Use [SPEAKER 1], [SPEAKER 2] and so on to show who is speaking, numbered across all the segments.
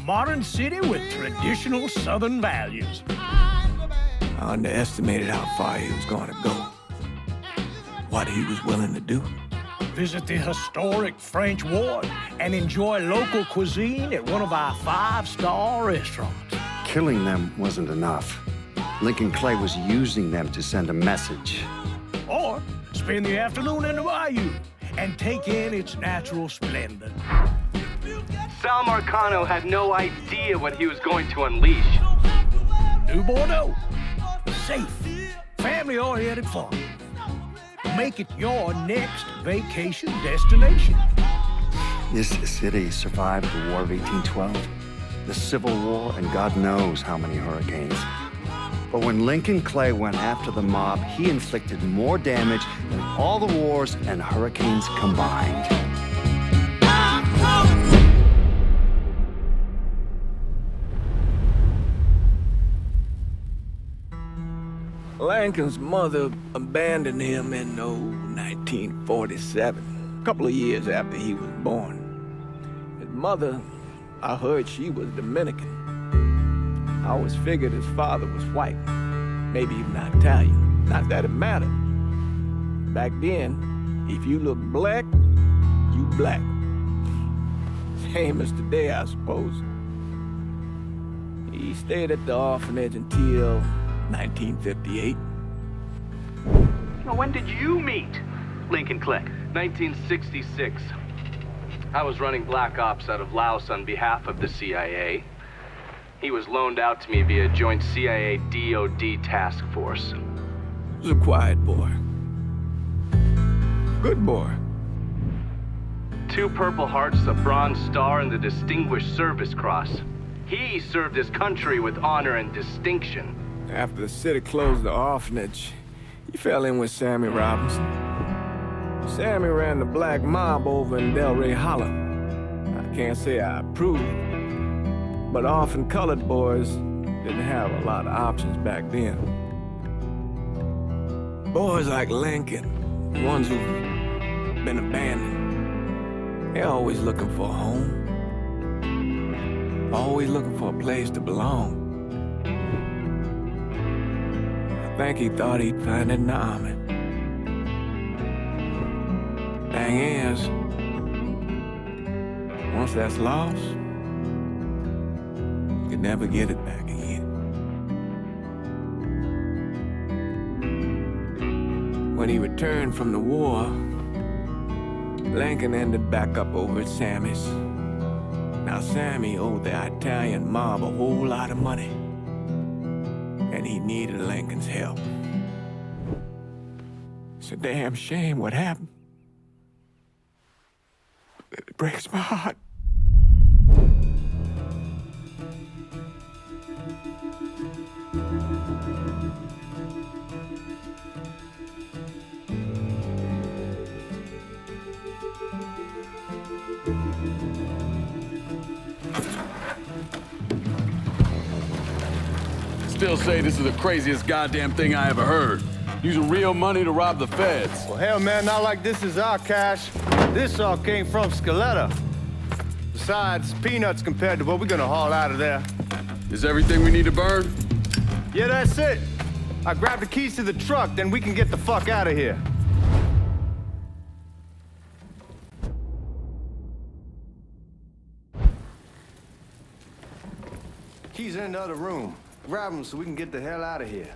[SPEAKER 1] modern city with traditional Southern values.
[SPEAKER 2] I underestimated how far he was going to go. What he was willing to do.
[SPEAKER 1] Visit the historic French Ward and enjoy local cuisine at one of our 5-star restaurants.
[SPEAKER 3] Killing them wasn't enough. Lincoln Clay was using them to send a message.
[SPEAKER 1] Or spend the afternoon in the bayou and take in its natural splendor.
[SPEAKER 4] Sal Marcano had no idea what he was going to unleash.
[SPEAKER 1] New Bordeaux. Safe, family-oriented fun. Make it your next vacation destination.
[SPEAKER 3] This city survived the War of 1812, the Civil War, and God knows how many hurricanes. But when Lincoln Clay went after the mob, he inflicted more damage than all the wars and hurricanes combined.
[SPEAKER 2] Lincoln's mother abandoned him in 1947, a couple of years after he was born. His mother, I heard she was Dominican. I always figured his father was white, maybe even Italian. Not that it mattered. Back then, if you look black, you black. Same as today, I suppose. He stayed at the orphanage until 1958.
[SPEAKER 4] Now, when did you meet Lincoln Clay? 1966. I was running Black Ops out of Laos on behalf of the CIA. He was loaned out to me via joint CIA-DOD task force.
[SPEAKER 2] He was a quiet boy. Good boy.
[SPEAKER 4] 2 Purple Hearts, a Bronze Star, and the Distinguished Service Cross. He served his country with honor and distinction.
[SPEAKER 2] After the city closed the orphanage, he fell in with Sammy Robinson. Sammy ran the black mob over in Delray Hollow. I can't say I approved, but orphan colored boys didn't have a lot of options back then. Boys like Lincoln, ones who've been abandoned, they're always looking for a home. Always looking for a place to belong. I think he thought he'd find it in the army. Thing is, once that's lost, you can never get it back again. When he returned from the war, Lincoln ended back up over at Sammy's. Now Sammy owed the Italian mob a whole lot of money, and he needed Lincoln's help. It's a damn shame what happened. It breaks my heart.
[SPEAKER 5] Still say this is the craziest goddamn thing I ever heard. Using real money to rob the feds.
[SPEAKER 6] Well, hell, man, not like this is our cash. This all came from Scaletta. Besides, peanuts compared to what we're gonna haul out of there.
[SPEAKER 5] Is everything we need to burn?
[SPEAKER 6] Yeah, that's it. I grabbed the keys to the truck, then we can get the fuck out of here. Keys in the other room. Grab them so we can get the hell out of here.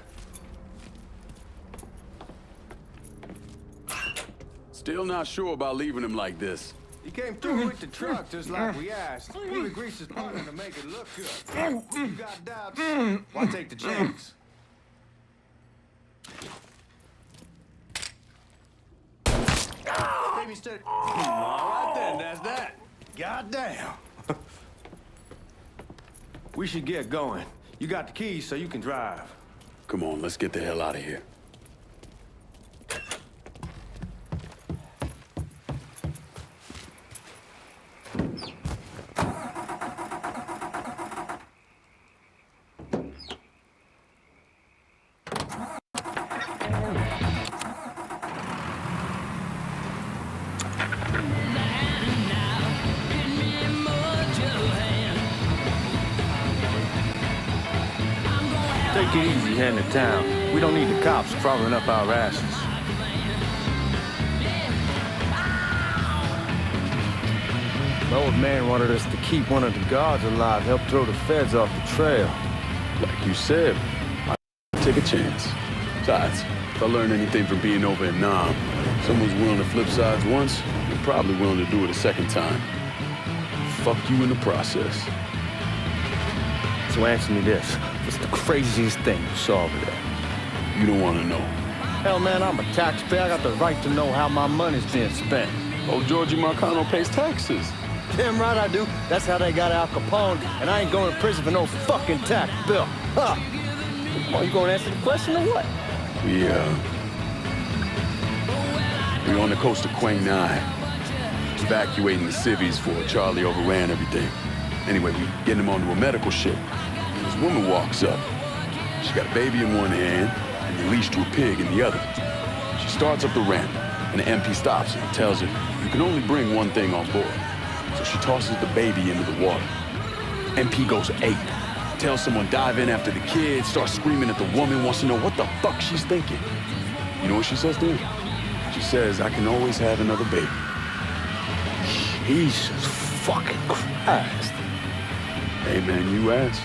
[SPEAKER 5] Still not sure about leaving him like this.
[SPEAKER 6] He came through with the truck just like we asked. He would grease his partner to make it look good. You got doubts? Why take the chance? Baby steady. All right then, that's that. Goddamn. We should get going. You got the keys so you can drive.
[SPEAKER 5] Come on, let's get the hell out of here.
[SPEAKER 6] Take it easy heading to town. We don't need the cops crawling up our asses. The old man wanted us to keep one of the guards alive, help throw the feds off the trail.
[SPEAKER 5] Like you said, I take a chance. Besides, if I learn anything from being over in Nam, someone's willing to flip sides once, they're probably willing to do it a second time. Fuck you in the process.
[SPEAKER 6] So answer me this. What's the craziest thing you saw over there?
[SPEAKER 5] You don't want to know.
[SPEAKER 6] Hell, man, I'm a taxpayer. I got the right to know how my money's being spent.
[SPEAKER 5] Oh, Georgie Marcano pays taxes.
[SPEAKER 6] Damn right I do. That's how they got Al Capone, and I ain't going to prison for no fucking tax bill. Huh? Well, you gonna answer the question or what?
[SPEAKER 5] We're on the coast of Quang Nai, evacuating the civvies for Charlie overran everything. Anyway, we getting him onto a medical ship. This woman walks up. She got a baby in one hand and the leash to a pig in the other. She starts up the ramp, and the MP stops her and tells her, you can only bring one thing on board. So she tosses the baby into the water. MP goes ape. Tells someone dive in after the kid, starts screaming at the woman, wants to know what the fuck she's thinking. You know what she says to him? She says, I can always have another baby.
[SPEAKER 6] Jesus fucking Christ.
[SPEAKER 5] Hey man, you asked.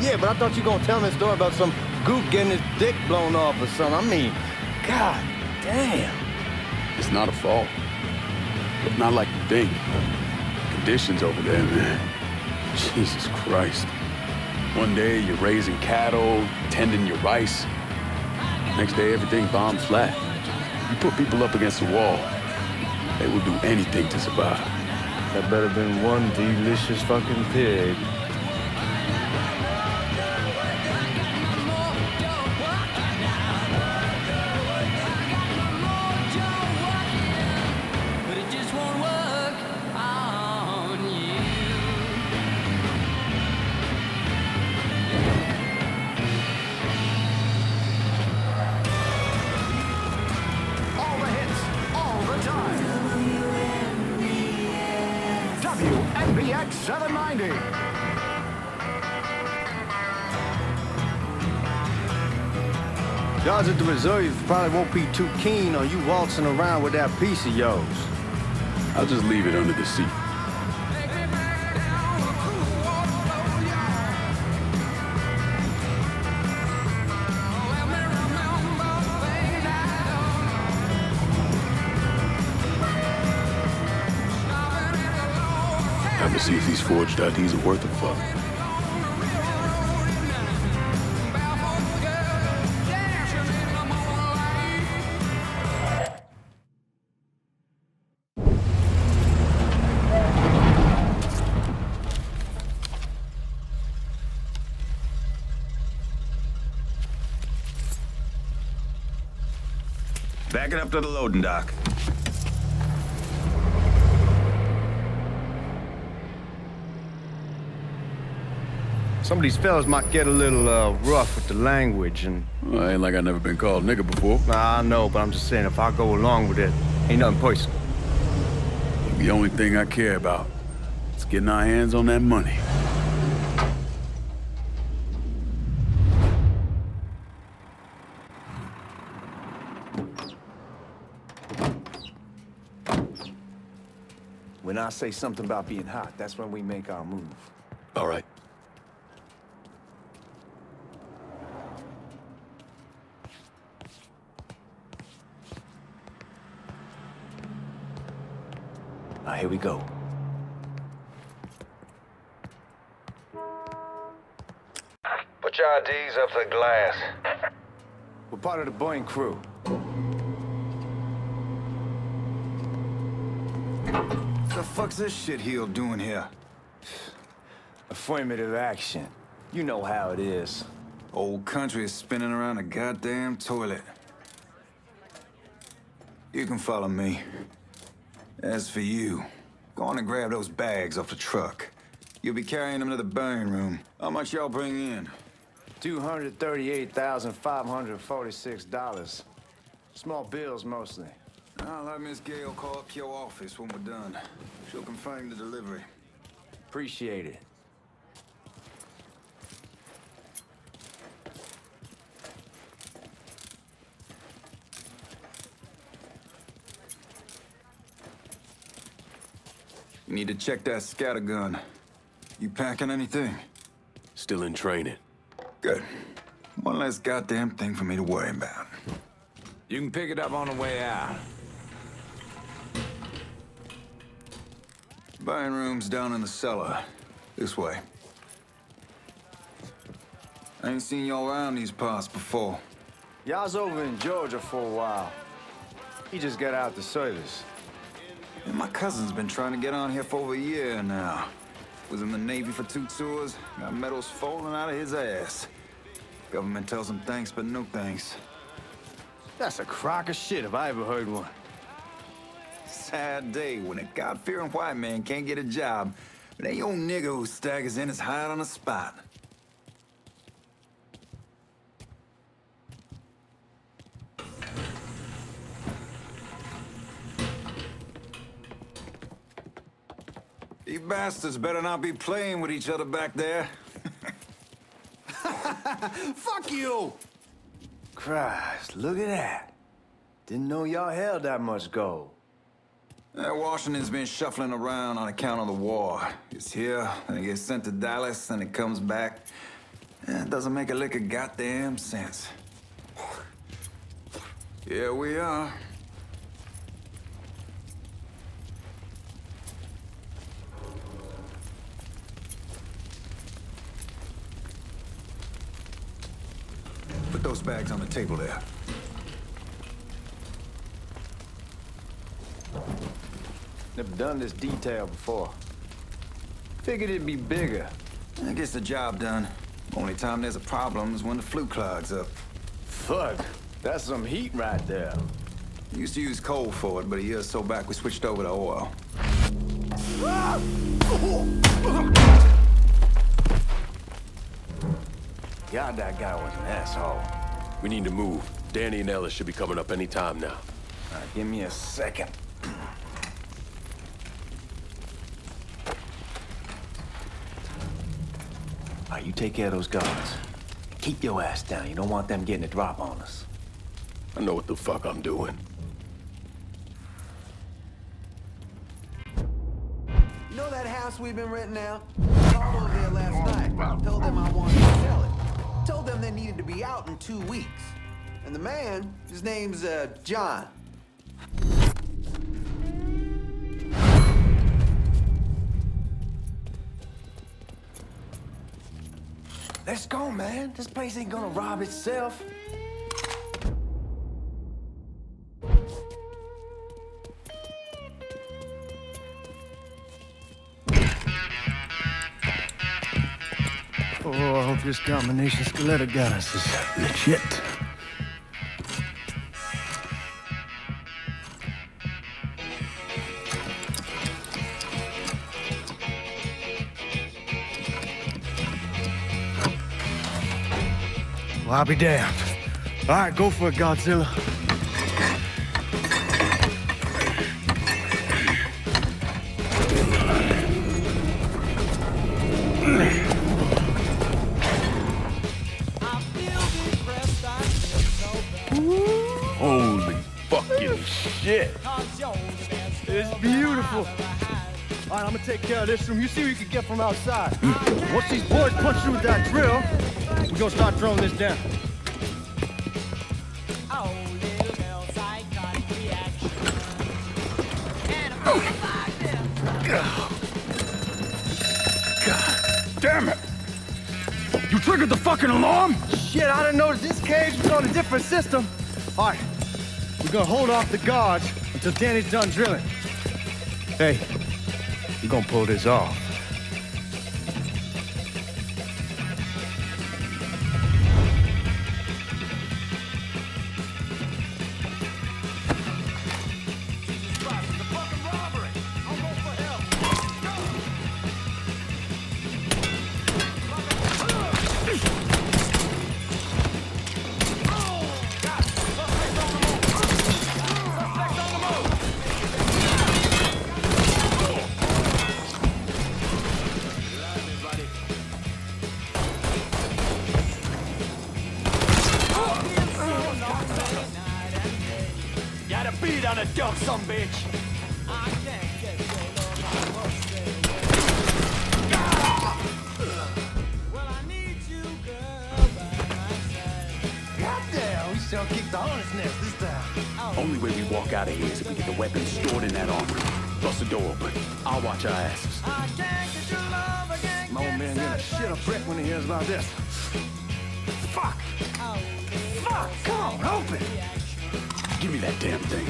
[SPEAKER 6] Yeah, but I thought you were gonna tell me a story about some gook getting his dick blown off or something. I mean, god damn.
[SPEAKER 5] It's not a fault. But not like you think. Conditions over there, man. Jesus Christ. One day you're raising cattle, tending your rice. Next day everything bombed flat. You put people up against the wall, they will do anything to survive.
[SPEAKER 6] That better been one delicious fucking pig.
[SPEAKER 1] WNBX 790.
[SPEAKER 6] Guards at the reserve probably won't be too keen on you waltzing around with that piece of yours.
[SPEAKER 5] I'll just leave it under the seat. Time to see if these forged IDs are worth a fuck.
[SPEAKER 7] Back it up to the loading dock.
[SPEAKER 6] Some of these fellas might get a little rough with the language and...
[SPEAKER 5] Well, ain't like I never been called nigga before.
[SPEAKER 6] Nah, I know, but I'm just saying if I go along with it, ain't nothing personal.
[SPEAKER 5] The only thing I care about is getting our hands on that money.
[SPEAKER 2] When I say something about being hot, that's when we make our move.
[SPEAKER 5] All right.
[SPEAKER 2] Now, here we go.
[SPEAKER 7] Put your IDs up to the glass.
[SPEAKER 2] We're part of the Boeing crew.
[SPEAKER 7] The fuck's this shitheel doing here?
[SPEAKER 2] Affirmative action. You know how it is.
[SPEAKER 7] Old country is spinning around a goddamn toilet. You can follow me. As for you, go on and grab those bags off the truck. You'll be carrying them to the burn room. How much y'all bring in?
[SPEAKER 2] $238,546. Small bills mostly.
[SPEAKER 7] I'll have Miss Gale call up your office when we're done. She'll confirm the delivery.
[SPEAKER 2] Appreciate it.
[SPEAKER 7] You need to check that scattergun. You packing anything?
[SPEAKER 5] Still in training.
[SPEAKER 7] Good. One less goddamn thing for me to worry about. You can pick it up on the way out. Buying room's down in the cellar. This way. I ain't seen y'all around these parts before.
[SPEAKER 8] Y'all's over in Georgia for a while. He just got out the service.
[SPEAKER 7] And my cousin's been trying to get on here for over a year now. Was in the Navy for 2 tours, got medals falling out of his ass. Government tells him thanks, but no thanks.
[SPEAKER 8] That's a crock of shit if I ever heard one.
[SPEAKER 7] Sad day when a God-fearing white man can't get a job, but any old nigger who staggers in is hired on the spot. You bastards better not be playing with each other back there.
[SPEAKER 8] Fuck you! Christ, look at that. Didn't know y'all held that much gold.
[SPEAKER 7] Washington's been shuffling around on account of the war. It's here, and it gets sent to Dallas, and it comes back. It doesn't make a lick of goddamn sense. Here we are. Put those bags on the table there.
[SPEAKER 8] Never done this detail before. Figured it'd be bigger.
[SPEAKER 7] That gets the job done. Only time there's a problem is when the flue clogs up.
[SPEAKER 8] Fuck, that's some heat right there.
[SPEAKER 7] Used to use coal for it, but a year or so back we switched over to oil.
[SPEAKER 8] God, that guy was an asshole.
[SPEAKER 5] We need to move. Danny and Ellis should be coming up any time now.
[SPEAKER 8] All right, give me a second. All right, you take care of those guards. Keep your ass down. You don't want them getting a drop on us.
[SPEAKER 5] I know what the fuck I'm doing.
[SPEAKER 9] You know that house we've been renting out? I called over there last night. Told them I wanted to sell it. Told them they needed to be out in 2 weeks. And the man, his name's, John.
[SPEAKER 8] Let's go, man. This place ain't gonna rob itself.
[SPEAKER 6] Oh, I hope this combination Scaletta got us is legit. Well, I'll be damned. All right, go for it, Godzilla.
[SPEAKER 5] Holy fucking shit.
[SPEAKER 6] It's beautiful. All right, I'm gonna take care of this room. You see what you can get from outside. Once these boys punch through with that drill, we're gonna start throwing this down.
[SPEAKER 5] God damn it. You triggered the fucking alarm?
[SPEAKER 6] Shit, I didn't notice this cage was on a different system. All right, we're gonna hold off the guards until Danny's done drilling. Hey, we're gonna pull this off.
[SPEAKER 5] Got a beat on a dumb son bitch.
[SPEAKER 8] Y'all kicked the hornet's nest this time.
[SPEAKER 5] Only way we walk out of here is if we get the weapons stored in that armory. Bust the door open. I'll watch our asses.
[SPEAKER 8] My old man gonna shit a brick when he hears about this. Fuck! Fuck! Come on, open!
[SPEAKER 5] Give me that damn thing.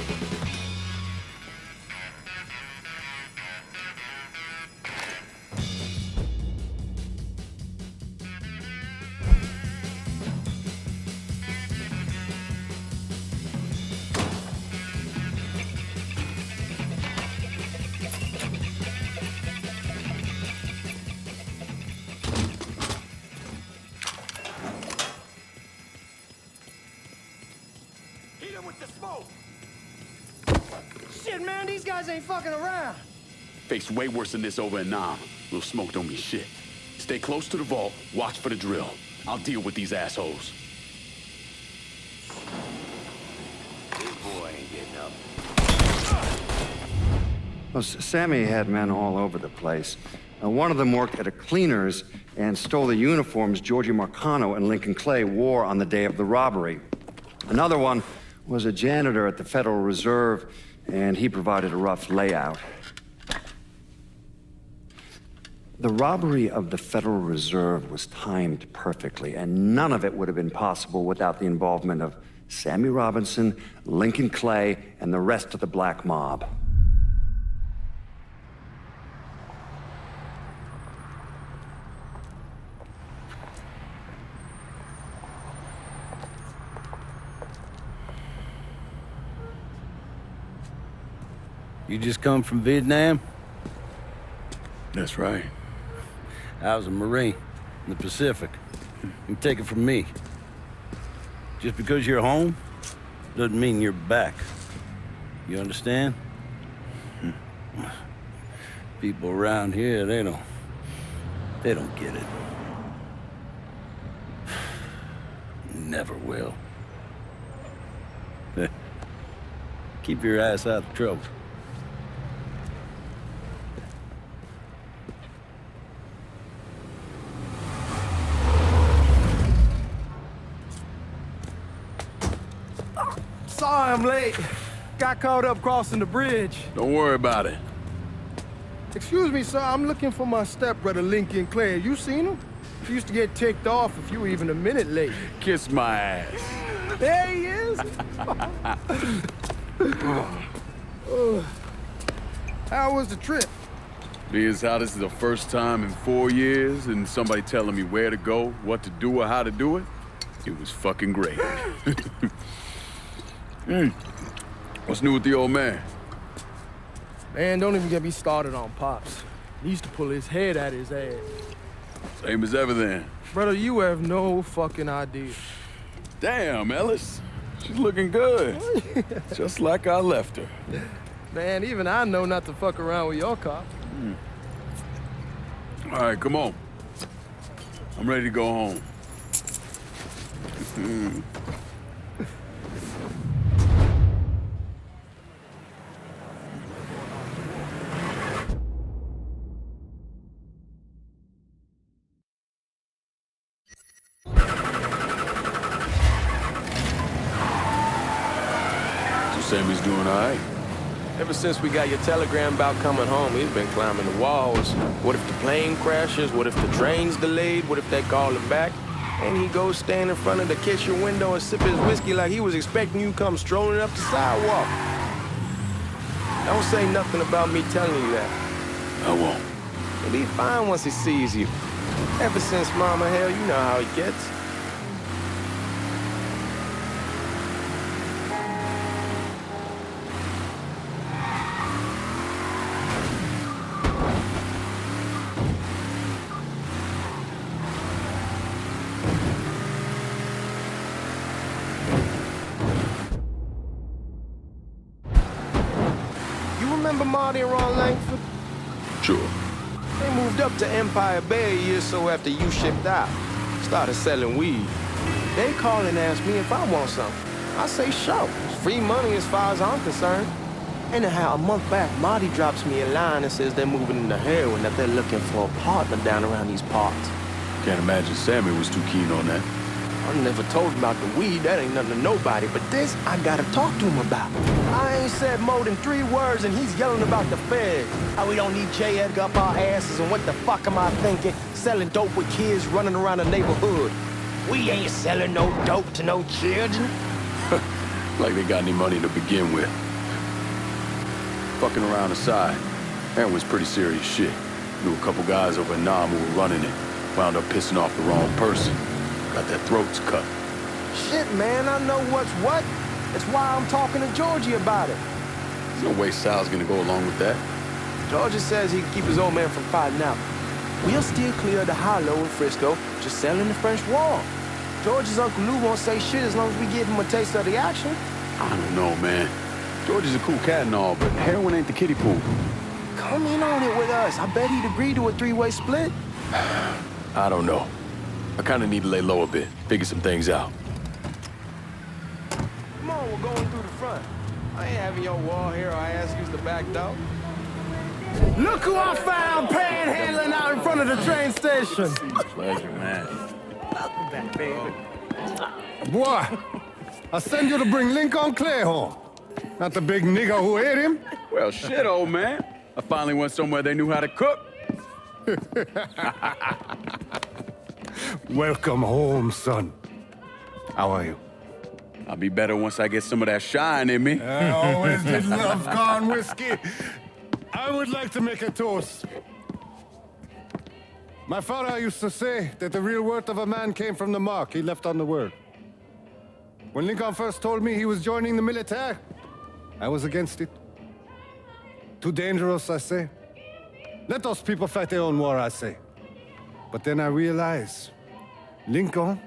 [SPEAKER 6] Shit, man, these guys ain't fucking around.
[SPEAKER 5] Faced way worse than this over in Nam. Little smoke don't mean shit. Stay close to the vault, watch for the drill. I'll deal with these assholes.
[SPEAKER 8] This boy ain't getting up.
[SPEAKER 3] Well, Sammy had men all over the place. One of them worked at a cleaner's and stole the uniforms Georgie Marcano and Lincoln Clay wore on the day of the robbery. Another one was a janitor at the Federal Reserve, and he provided a rough layout. The robbery of the Federal Reserve was timed perfectly, and none of it would have been possible without the involvement of Sammy Robinson, Lincoln Clay, and the rest of the black mob.
[SPEAKER 10] You just come from Vietnam?
[SPEAKER 5] That's right.
[SPEAKER 10] I was a Marine in the Pacific. You take it from me. Just because you're home doesn't mean you're back. You understand? People around here, they don't get it. Never will. Keep your ass out of trouble.
[SPEAKER 6] Sorry I'm late. Got caught up crossing the bridge.
[SPEAKER 5] Don't worry about it.
[SPEAKER 6] Excuse me, sir. I'm looking for my stepbrother, Lincoln Clay. You seen him? He used to get ticked off if you were even a minute late.
[SPEAKER 5] Kiss my ass.
[SPEAKER 6] There he is. How was the trip?
[SPEAKER 5] Being as how this is the first time in 4 years and somebody telling me where to go, what to do, or how to do it, it was fucking great. What's new with the old man?
[SPEAKER 6] Man, don't even get me started on Pops. He used to pull his head out his ass.
[SPEAKER 5] Same as ever then.
[SPEAKER 6] Brother, you have no fucking idea.
[SPEAKER 5] Damn, Ellis. She's looking good. Just like I left her.
[SPEAKER 6] Man, even I know not to fuck around with your cop.
[SPEAKER 5] All right, come on. I'm ready to go home. Sammy's doing all right.
[SPEAKER 11] Ever since we got your telegram about coming home, he's been climbing the walls. What if the plane crashes? What if the train's delayed? What if they call him back? And he goes stand in front of the kitchen window and sip his whiskey like he was expecting you to come strolling up the sidewalk. Don't say nothing about me telling you that.
[SPEAKER 5] I won't.
[SPEAKER 11] He'll be fine once he sees you. Ever since Mama, hell, you know how he gets. Remember Marty and Ron Langford?
[SPEAKER 5] Sure.
[SPEAKER 11] They moved up to Empire Bay a year or so after you shipped out. Started selling weed. They call and ask me if I want something. I say, sure. It's free money as far as I'm concerned. Anyhow, a month back, Marty drops me a line and says they're moving into heroin, that they're looking for a partner down around these parts.
[SPEAKER 5] Can't imagine Sammy was too keen on that.
[SPEAKER 11] I never told him about the weed, that ain't nothing to nobody, but this I gotta talk to him about. I ain't said more than 3 words and he's yelling about the feds. How we don't need J. Edgar up our asses, and what the fuck am I thinking? Selling dope with kids running around the neighborhood. We ain't selling no dope to no children.
[SPEAKER 5] Like they got any money to begin with. Fucking around aside, that was pretty serious shit. Knew a couple guys over in Nam who were running it. Wound up pissing off the wrong person. Got their throats cut.
[SPEAKER 11] Shit, man, I know what's what. That's why I'm talking to Georgie about it.
[SPEAKER 5] There's no way Sal's gonna go along with that.
[SPEAKER 11] Georgie says he can keep his old man from fighting out. We'll steer clear of the hollow in Frisco, just selling the French Wall. George's Uncle Lou won't say shit as long as we give him a taste of the action.
[SPEAKER 5] I don't know, man. George is a cool cat and all, but heroin ain't the kiddie pool.
[SPEAKER 11] Come in on it with us. I bet he'd agree to a 3-way split.
[SPEAKER 5] I don't know. I kinda need to lay low a bit, figure some things out.
[SPEAKER 11] Come on, we're going through the front. I ain't having your wall here or I ask use the back door.
[SPEAKER 6] Look who I found panhandling out in front of the train station.
[SPEAKER 10] Pleasure, man.
[SPEAKER 1] Welcome back, baby.
[SPEAKER 6] Boy, I send you to bring Lincoln Clay home. Not the big nigga who ate him.
[SPEAKER 5] Well, shit, old man. I finally went somewhere they knew how to cook.
[SPEAKER 6] Welcome home, son. How are you?
[SPEAKER 5] I'll be better once I get some of that shine in me.
[SPEAKER 6] I always did love corn whiskey. I would like to make a toast. My father used to say that the real worth of a man came from the mark he left on the world. When Lincoln first told me he was joining the military, I was against it. Too dangerous, I say. Let those people fight their own war, I say. But then I realized Lincoln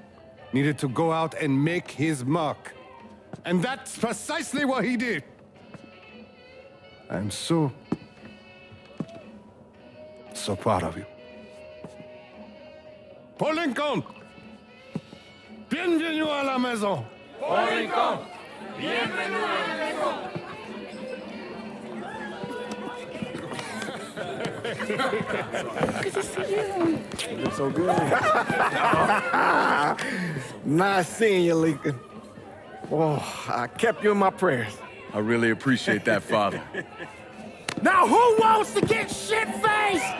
[SPEAKER 6] needed to go out and make his mark. And that's precisely what he did. I'm so proud of you. Paul Lincoln! Bienvenue à la maison!
[SPEAKER 8] Paul Lincoln, bienvenue à la maison.
[SPEAKER 6] Good to see you. You look so good.
[SPEAKER 2] Nice seeing you, Lincoln. Oh, I kept you in my prayers.
[SPEAKER 5] I really appreciate that, Father.
[SPEAKER 6] Now who wants to get shit-faced?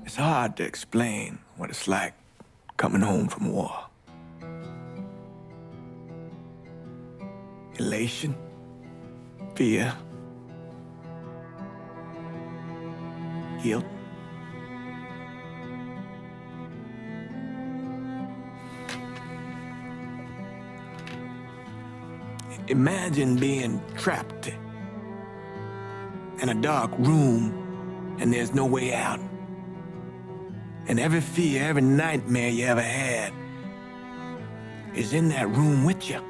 [SPEAKER 2] It's hard to explain what it's like coming home from war. Elation, fear, guilt. Imagine being trapped in a dark room and there's no way out. And every fear, every nightmare you ever had is in that room with you.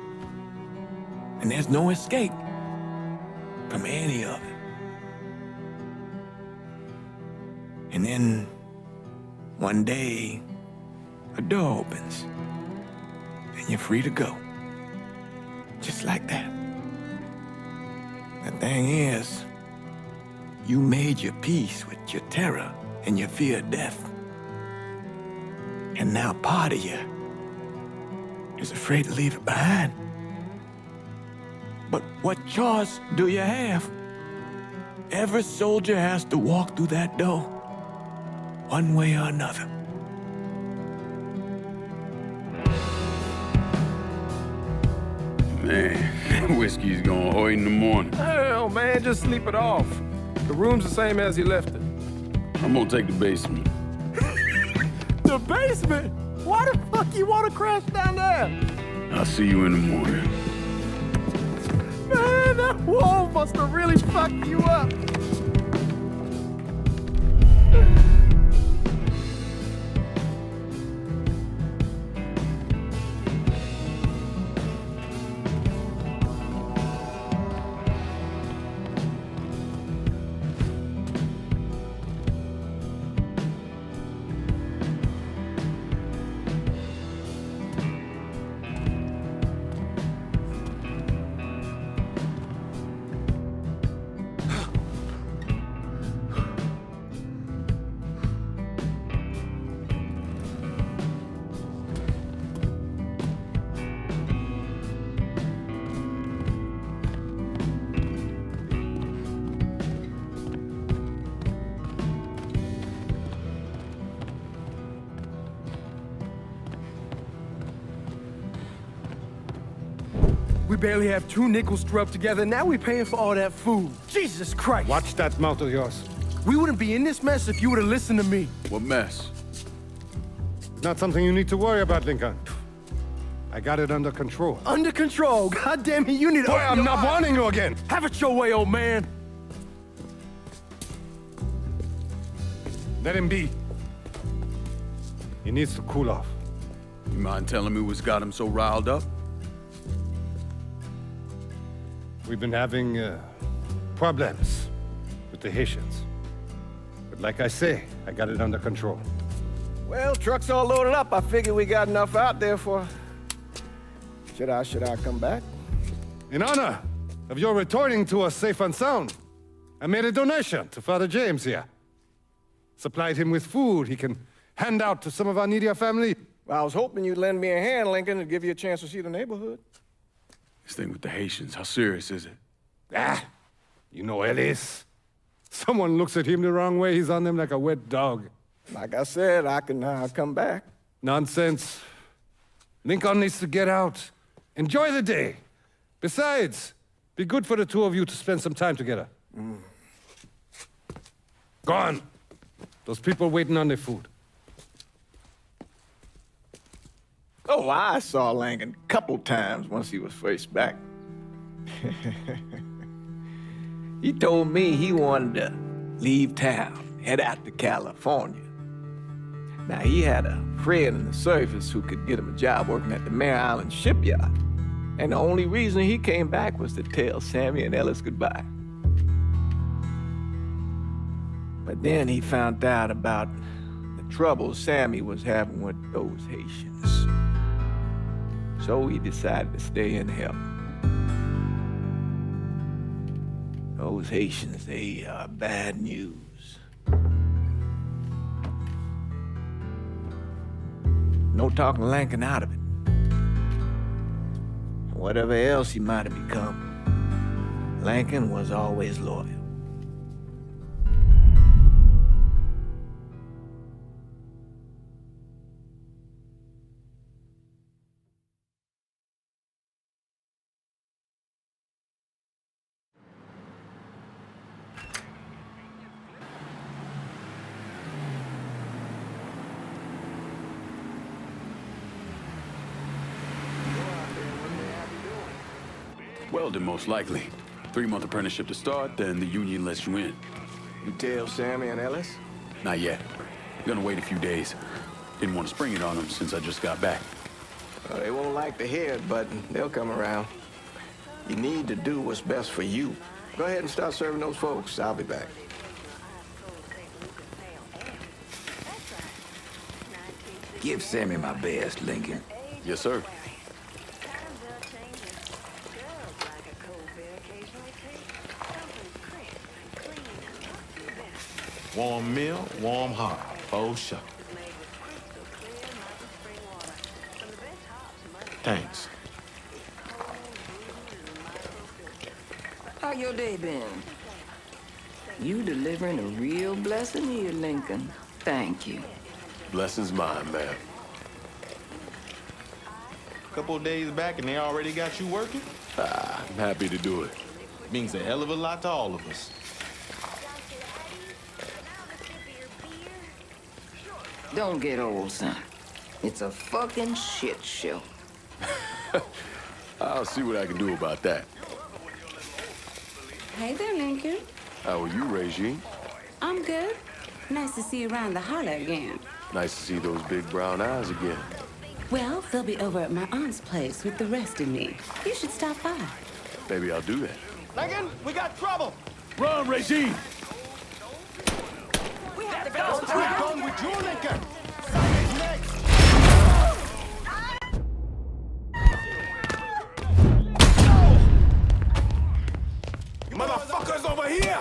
[SPEAKER 2] And there's no escape from any of it. And then one day, a door opens and you're free to go. Just like that. The thing is, you made your peace with your terror and your fear of death. And now part of you is afraid to leave it behind. But what choice do you have? Every soldier has to walk through that door, one way or another.
[SPEAKER 5] Man, whiskey's gonna hoy in the morning.
[SPEAKER 11] Hell, man, just sleep it off. The room's the same as you left it.
[SPEAKER 5] I'm gonna take the basement.
[SPEAKER 11] The basement? Why the fuck you want to crash down there?
[SPEAKER 5] I'll see you in the morning.
[SPEAKER 11] Man, that wall must have really fucked you up. We barely have 2 nickels to rub together. Now we're paying for all that food. Jesus Christ.
[SPEAKER 6] Watch that mouth of yours.
[SPEAKER 11] We wouldn't be in this mess if you would have listened to me.
[SPEAKER 5] What mess?
[SPEAKER 6] It's not something you need to worry about, Lincoln. I got it under control.
[SPEAKER 11] Under control. God damn it, you need to...
[SPEAKER 6] Boy, I'm not warning you again.
[SPEAKER 11] Have it your way, old man.
[SPEAKER 6] Let him be. He needs to cool off.
[SPEAKER 5] You mind telling me what's got him so riled up?
[SPEAKER 6] We've been having problems with the Haitians. But like I say, I got it under control.
[SPEAKER 2] Well, truck's all loaded up. I figure we got enough out there for... Should I come back?
[SPEAKER 6] In honor of your returning to us safe and sound, I made a donation to Father James here. Supplied him with food he can hand out to some of our needier family.
[SPEAKER 2] Well, I was hoping you'd lend me a hand, Lincoln, and give you a chance to see the neighborhood.
[SPEAKER 5] This thing with the Haitians, how serious is it?
[SPEAKER 6] You know Ellis. Someone looks at him the wrong way, he's on them like a wet dog.
[SPEAKER 2] Like I said, I can come back.
[SPEAKER 6] Nonsense. Lincoln needs to get out. Enjoy the day. Besides, be good for the two of you to spend some time together. Go on. Those people waiting on their food.
[SPEAKER 2] Oh, I saw Lincoln a couple times once he was first back. He told me he wanted to leave town, head out to California. Now, he had a friend in the service who could get him a job working at the Mare Island shipyard. And the only reason he came back was to tell Sammy and Ellis goodbye. But then he found out about the trouble Sammy was having with those Haitians. So he decided to stay and help. Those Haitians, they are bad news. No talking Lincoln out of it. Whatever else he might have become, Lincoln was always loyal.
[SPEAKER 5] Welding, most likely. 3-month apprenticeship to start, then the union lets you in.
[SPEAKER 2] You tell Sammy and Ellis?
[SPEAKER 5] Not yet. Gonna wait a few days. Didn't want to spring it on them since I just got back.
[SPEAKER 2] Well, they won't like to hear it, but they'll come around. You need to do what's best for you. Go ahead and start serving those folks. I'll be back.
[SPEAKER 7] Give Sammy my best, Lincoln.
[SPEAKER 5] Yes, sir.
[SPEAKER 12] Warm meal, warm heart. Oh, sure. Thanks.
[SPEAKER 13] How your day been? You delivering a real blessing here, Lincoln. Thank you.
[SPEAKER 12] Blessing's mine, ma'am. Couple of days back and they already got you working?
[SPEAKER 5] I'm happy to do it.
[SPEAKER 12] Means a hell of a lot to all of us.
[SPEAKER 13] Don't get old, son. It's a fucking shit show.
[SPEAKER 5] I'll see what I can do about that.
[SPEAKER 14] Hey there, Lincoln.
[SPEAKER 5] How are you, Regine?
[SPEAKER 14] I'm good. Nice to see you around the holler again.
[SPEAKER 5] Nice to see those big brown eyes again.
[SPEAKER 14] Well, they'll be over at my aunt's place with the rest of me. You should stop by.
[SPEAKER 5] Maybe I'll do that.
[SPEAKER 8] Lincoln, we got trouble.
[SPEAKER 5] Run, Regine!
[SPEAKER 8] We have to go. We're going with you, Lincoln. Sammy's next.
[SPEAKER 12] You motherfuckers over here!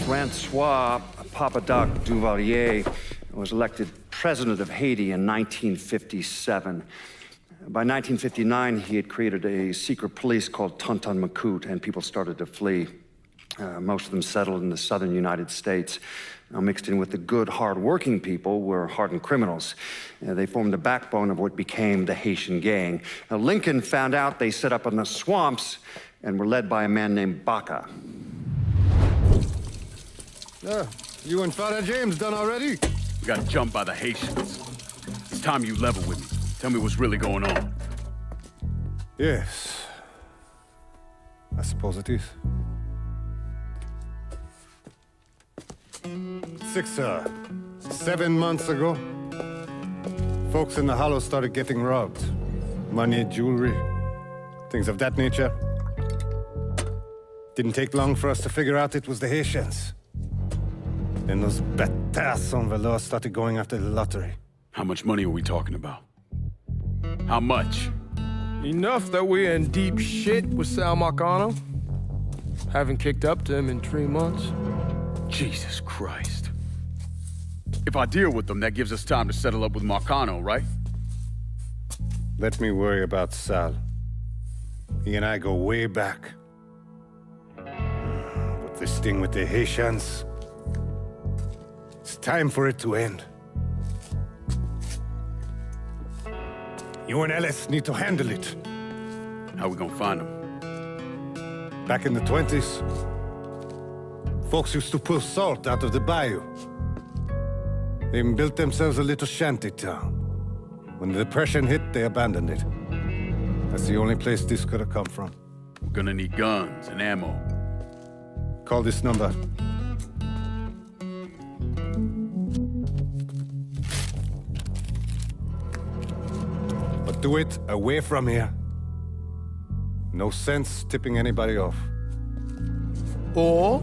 [SPEAKER 3] Francois Papa Doc Duvalier was elected president of Haiti in 1957. By 1959, he had created a secret police called Tonton Macoute, and people started to flee. Most of them settled in the southern United States. Now, mixed in with the good, hard-working people were hardened criminals. They formed the backbone of what became the Haitian gang. Now, Lincoln found out they set up in the swamps and were led by a man named Baca.
[SPEAKER 6] You and Father James done already?
[SPEAKER 5] We got jumped by the Haitians. It's time you level with me. Tell me what's really going on.
[SPEAKER 6] Yes. I suppose it is. 7 months ago, folks in the Hollow started getting robbed. Money, jewelry, things of that nature. Didn't take long for us to figure out it was the Haitians. Then those bâtards en velours started going after the lottery.
[SPEAKER 5] How much money are we talking about? How much?
[SPEAKER 11] Enough that we're in deep shit with Sal Marcano. Haven't kicked up to him in 3 months.
[SPEAKER 5] Jesus Christ. If I deal with them, that gives us time to settle up with Marcano, right?
[SPEAKER 6] Let me worry about Sal. He and I go way back. But this thing with the Haitians, it's time for it to end. You and Ellis need to handle it.
[SPEAKER 5] How we gonna find them?
[SPEAKER 6] Back in the 20s, folks used to pull salt out of the bayou. They even built themselves a little shanty town. When the Depression hit, they abandoned it. That's the only place this could have come from.
[SPEAKER 5] We're gonna need guns and ammo.
[SPEAKER 6] Call this number. But do it away from here. No sense tipping anybody off.
[SPEAKER 11] Or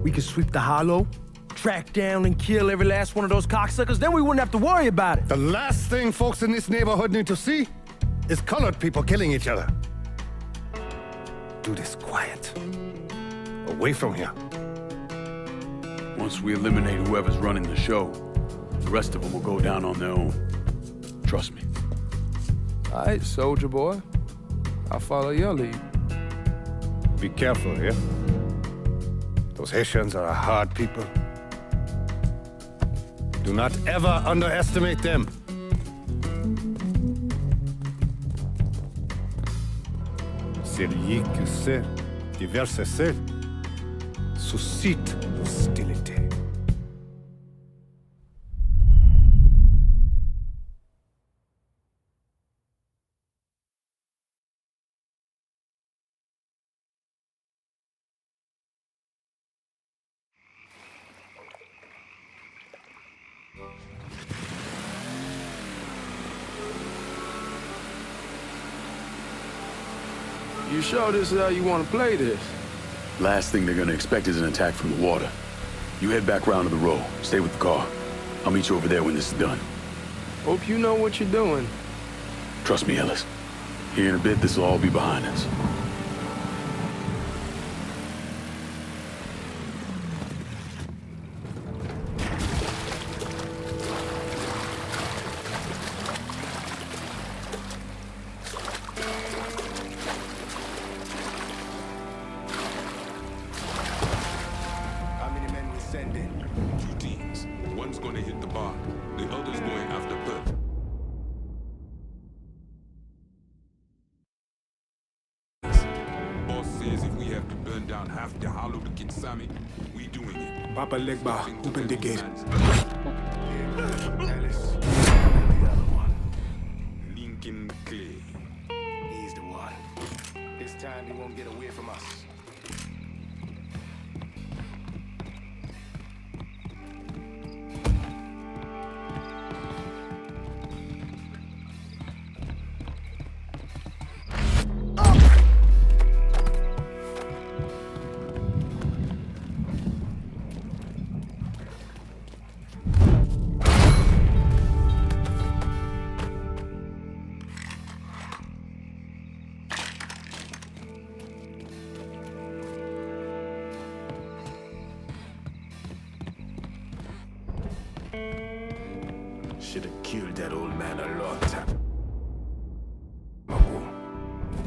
[SPEAKER 11] we could sweep the Hollow, track down and kill every last one of those cocksuckers, then we wouldn't have to worry about it.
[SPEAKER 6] The last thing folks in this neighborhood need to see is colored people killing each other. Do this quiet. Away from here.
[SPEAKER 5] Once we eliminate whoever's running the show, the rest of them will go down on their own. Trust me.
[SPEAKER 11] All right, soldier boy. I'll follow your lead.
[SPEAKER 6] Be careful here. Those Haitians are a hard people. Do not ever underestimate them. Celui qui sait diverser suscite hostilité.
[SPEAKER 11] You sure this is how you want to play this?
[SPEAKER 5] Last thing they're gonna expect is an attack from the water. You head back round to the row. Stay with the car. I'll meet you over there when this is done.
[SPEAKER 11] Hope you know what you're doing.
[SPEAKER 5] Trust me, Ellis. Here in a bit, this will all be behind us.
[SPEAKER 8] Papa Legba, open the gate.
[SPEAKER 12] Lincoln Clay.
[SPEAKER 8] He's the one. This time he won't get away from us.
[SPEAKER 12] should have killed that old man a long time.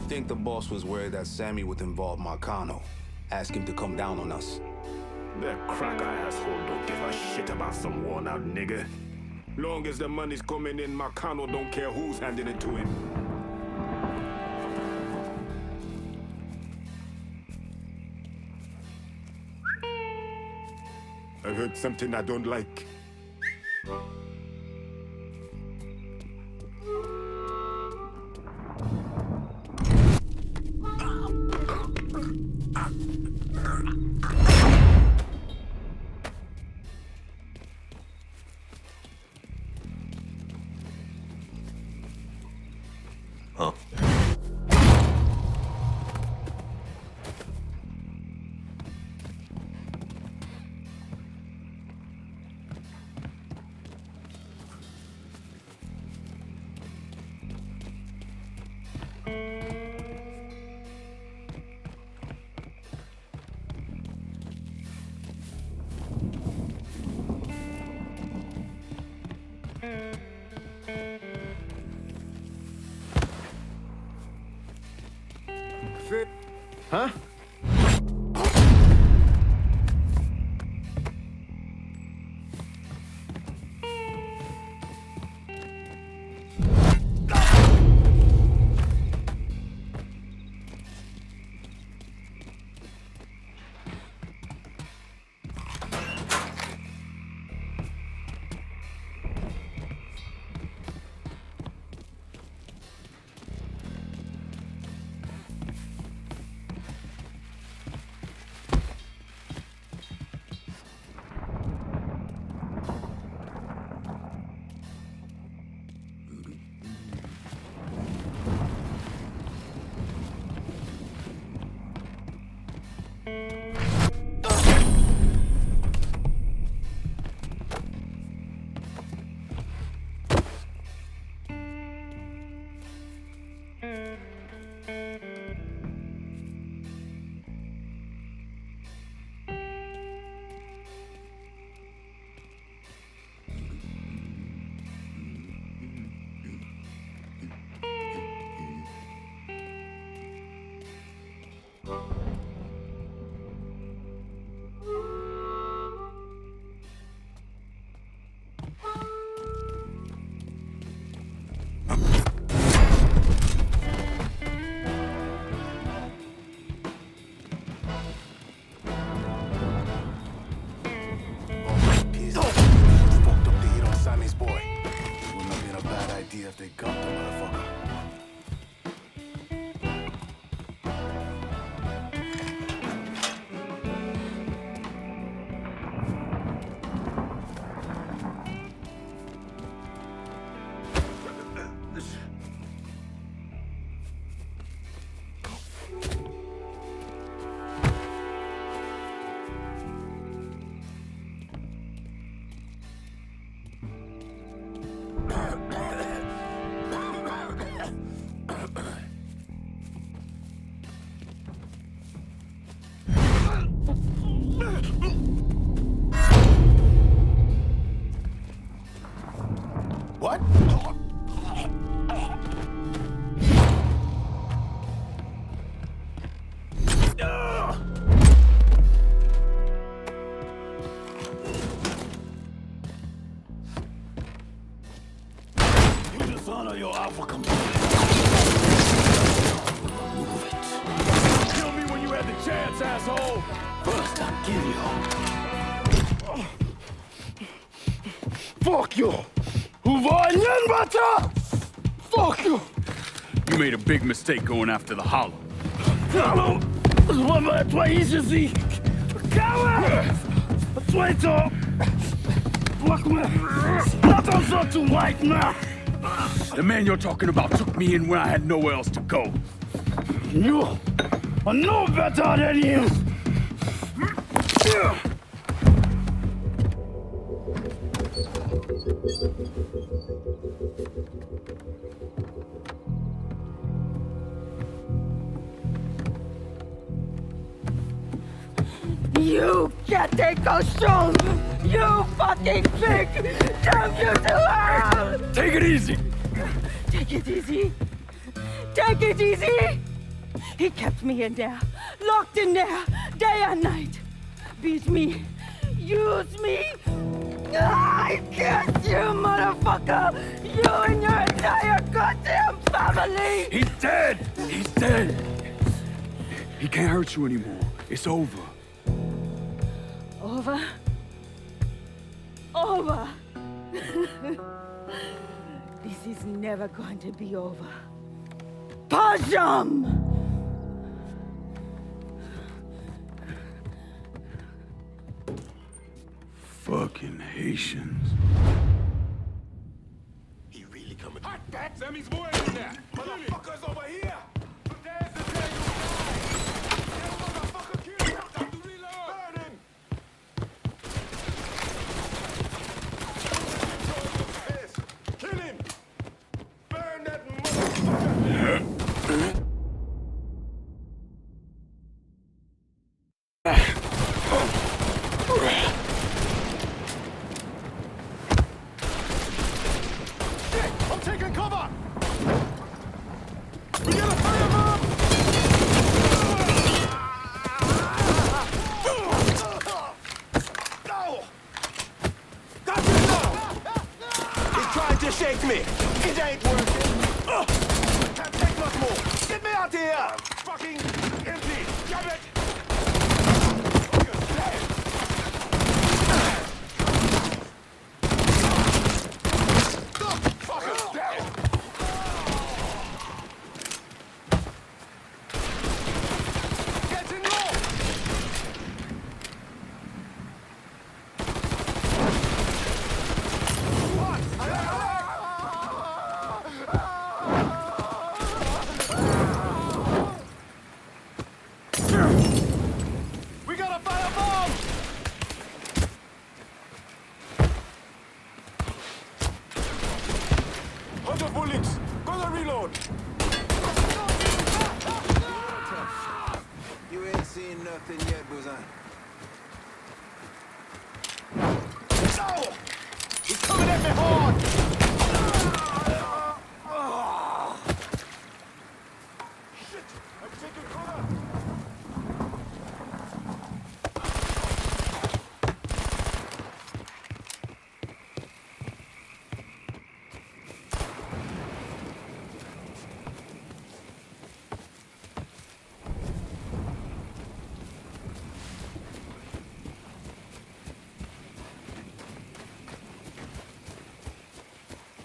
[SPEAKER 7] Think the boss was worried that Sammy would involve Marcano. Ask him to come down on us.
[SPEAKER 12] That cracker asshole don't give a shit about some worn-out nigga. Long as the money's coming in, Marcano don't care who's handing it to him. I heard something I don't like.
[SPEAKER 15] Huh?
[SPEAKER 11] Huh?
[SPEAKER 12] If they got the motherfucker. What?
[SPEAKER 10] You dishonor your alpha company. Move it.
[SPEAKER 12] Kill me when you had the chance, asshole!
[SPEAKER 10] First, I'll kill you.
[SPEAKER 12] Fuck you! Fuck you!
[SPEAKER 5] You made a big mistake going after the Hollow.
[SPEAKER 10] Hallo! Zwei ist sie! Coward! Traitor! Block me! Not also to white man!
[SPEAKER 5] The man you're talking about took me in when I had nowhere else to go.
[SPEAKER 10] You are no better than him!
[SPEAKER 15] You can't take those shows! You fucking pig! Damn you to hell!
[SPEAKER 5] Take it easy!
[SPEAKER 15] Take it easy! Take it easy! He kept me in there, locked in there, day and night. Beat me, use me. I curse you, motherfucker! You and your entire goddamn family!
[SPEAKER 5] He's dead! He's dead! He can't hurt you anymore. It's over.
[SPEAKER 15] Over? Over! This is never going to be over. Pajam!
[SPEAKER 5] Fucking Haitians.
[SPEAKER 12] He really coming. Hot that! Sammy's boy in there! Motherfuckers over here! There's the day you die! That motherfucker killed him! Time to reload! Burn him! Kill him! Burn that motherfucker!
[SPEAKER 8] I'm taking cover! We got a firebomb! No! Got him now! He's trying to shake me! It ain't working! Can't take much more! Get me out of here! Fucking empty! Damn it! Fucking dead! Fucking dead! Getting low! We got a firebomb!
[SPEAKER 12] Hold the bullets! Gonna reload!
[SPEAKER 7] You ain't seen nothing yet, Buzan.
[SPEAKER 8] No! He's coming at me hard!
[SPEAKER 12] Shit! I'm taking cover!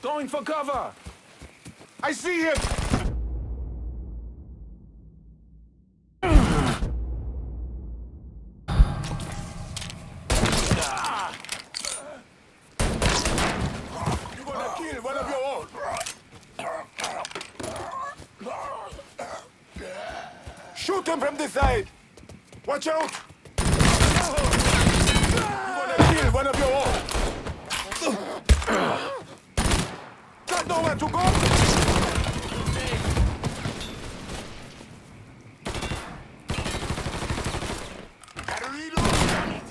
[SPEAKER 8] Going for cover! I see him!
[SPEAKER 12] You're gonna kill one of your own!
[SPEAKER 8] Shoot him from this side! Watch out!
[SPEAKER 12] You're gonna kill one of your own!
[SPEAKER 8] Got nowhere to go!
[SPEAKER 12] Gotta reload, damn it!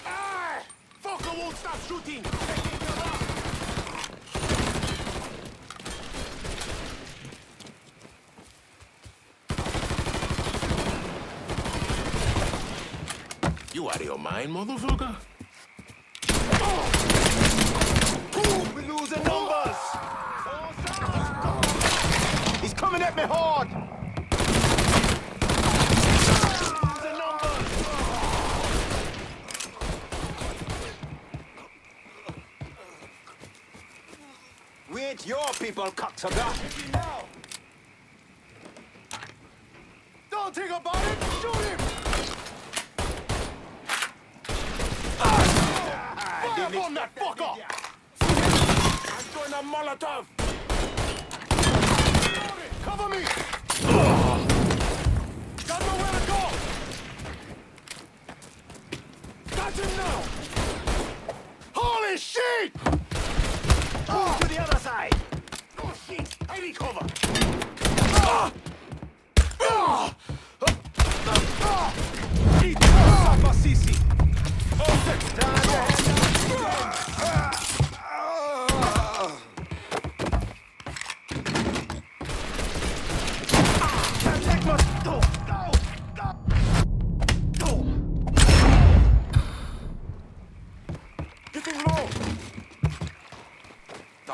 [SPEAKER 12] Ah! Fucker won't stop shooting! Taking them out! You out of your mind, motherfucker?
[SPEAKER 8] We losing numbers! He's coming at me hard! Losing numbers! We ain't your people, cocksucker! Don't think about it! Shoot him! Fire on that fucker!
[SPEAKER 12] I'm throwing a Molotov!
[SPEAKER 8] Cover me! Got nowhere to go! Got him now! Holy shit! Move to the other side!
[SPEAKER 12] Oh shit! I need cover!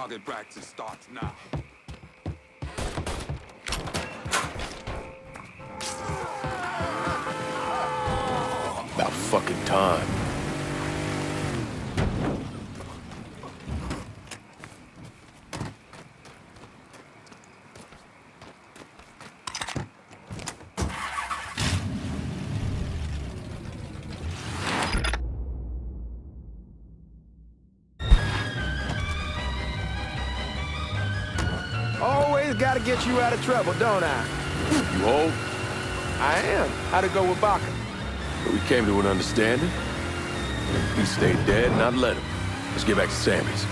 [SPEAKER 12] Target practice starts now.
[SPEAKER 11] About fucking time.
[SPEAKER 2] Always gotta get you out of trouble, don't I?
[SPEAKER 5] You hold?
[SPEAKER 11] I am. How'd it go with Baca?
[SPEAKER 5] We came to an understanding. He stayed dead, and I'd let him. Let's get back to Sammy's.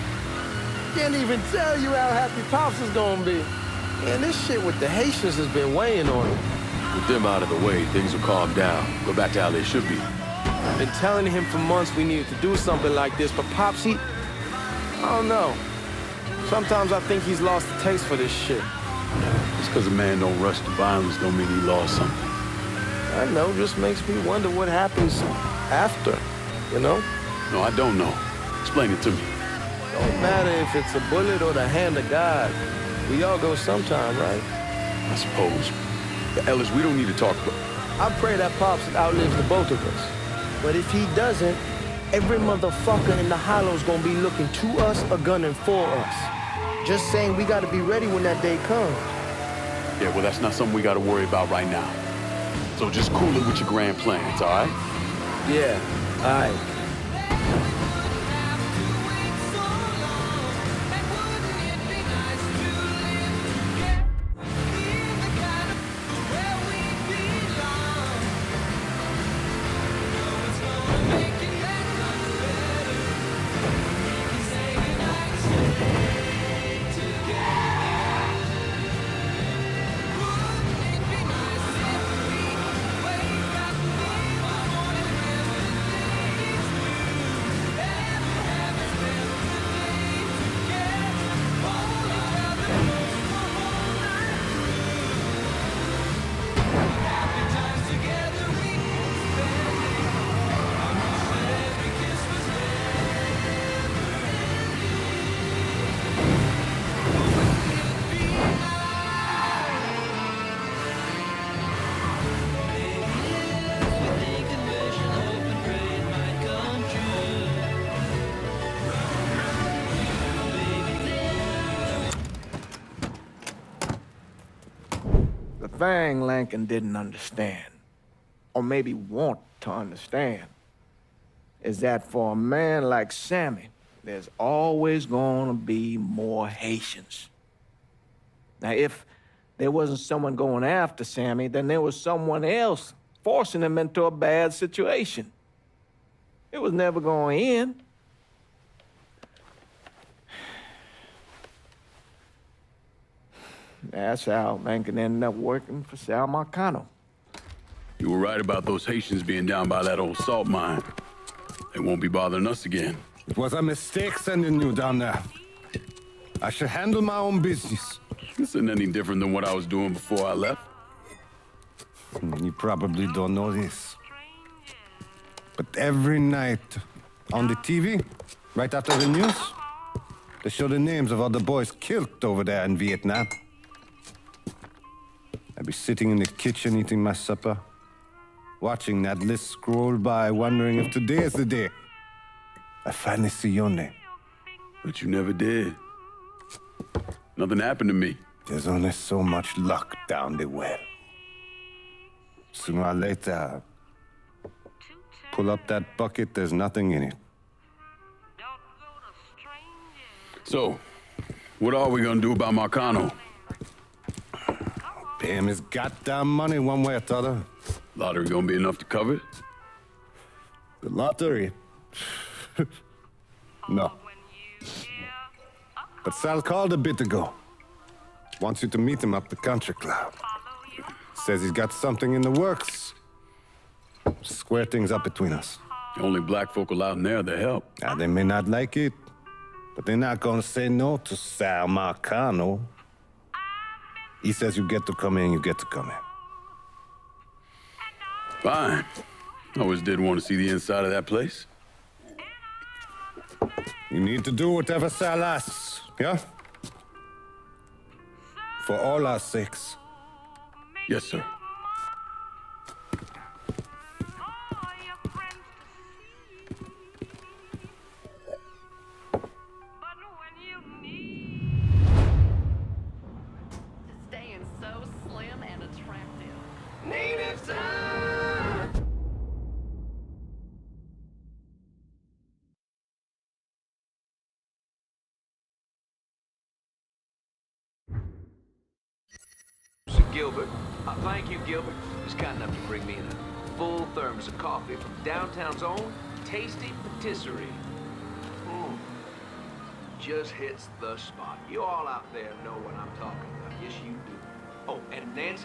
[SPEAKER 11] Can't even tell you how happy Pops is gonna be. Man, this shit with the Haitians has been weighing on him.
[SPEAKER 5] With them out of the way, things will calm down. Go back to how they should be.
[SPEAKER 11] I've been telling him for months we needed to do something like this, but Pops, I don't know. Sometimes I think he's lost the taste for this shit.
[SPEAKER 5] Just because a man don't rush to violence don't mean he lost something.
[SPEAKER 11] I know, just makes me wonder what happens after, you know?
[SPEAKER 5] No, I don't know. Explain it to me.
[SPEAKER 11] Don't matter if it's a bullet or the hand of God. We all go sometime, right?
[SPEAKER 5] I suppose. But Ellis, we don't need to talk about...
[SPEAKER 11] I pray that Pops outlives the both of us. But if he doesn't, every motherfucker in the hollow's gonna be looking to us or gunning for us. Just saying we gotta be ready when that day comes.
[SPEAKER 5] Yeah, well, that's not something we gotta worry about right now. So just cool it with your grand plans, all right?
[SPEAKER 11] Yeah, all right.
[SPEAKER 2] The thing Lincoln didn't understand, or maybe want to understand, is that for a man like Sammy, there's always gonna be more Haitians. Now, if there wasn't someone going after Sammy, then there was someone else forcing him into a bad situation. It was never going to end. That's how Lincoln ended up working for Sal Marcano.
[SPEAKER 5] You were right about those Haitians being down by that old salt mine. They won't be bothering us again.
[SPEAKER 6] It was a mistake sending you down there. I should handle my own business.
[SPEAKER 5] This isn't any different than what I was doing before I left.
[SPEAKER 6] You probably don't know this. But every night on the TV, right after the news, they show the names of all the boys killed over there in Vietnam. I'd be sitting in the kitchen eating my supper, watching that list scroll by, wondering if today is the day I finally see your name.
[SPEAKER 5] But you never did. Nothing happened to me.
[SPEAKER 6] There's only so much luck down the well. Sooner or later, pull up that bucket, there's nothing in it.
[SPEAKER 5] So, what are we gonna do about Marcano?
[SPEAKER 6] Pay him his goddamn money one way or the other.
[SPEAKER 5] Lottery gonna be enough to cover it?
[SPEAKER 6] The lottery? No. But Sal called a bit ago. Wants you to meet him up the country club. Says he's got something in the works. Square things up between us.
[SPEAKER 5] The only black folk allowed in there to help.
[SPEAKER 6] Now, they may not like it, but they're not gonna say no to Sal Marcano. He says you get to come in, you get to come in.
[SPEAKER 5] Fine. I always did want to see the inside of that place.
[SPEAKER 6] You need to do whatever Sal asks. Yeah? For all our sakes.
[SPEAKER 5] Yes, sir.
[SPEAKER 16] Staying so slim and attractive.
[SPEAKER 8] Native time!
[SPEAKER 17] Gilbert. Thank you, Gilbert. He's kind enough to bring me in a full thermos of coffee from downtown's own Tasty Patisserie. Just hits the spot. You all out there know what I'm talking about. Yes, you do. Oh, and Nancy.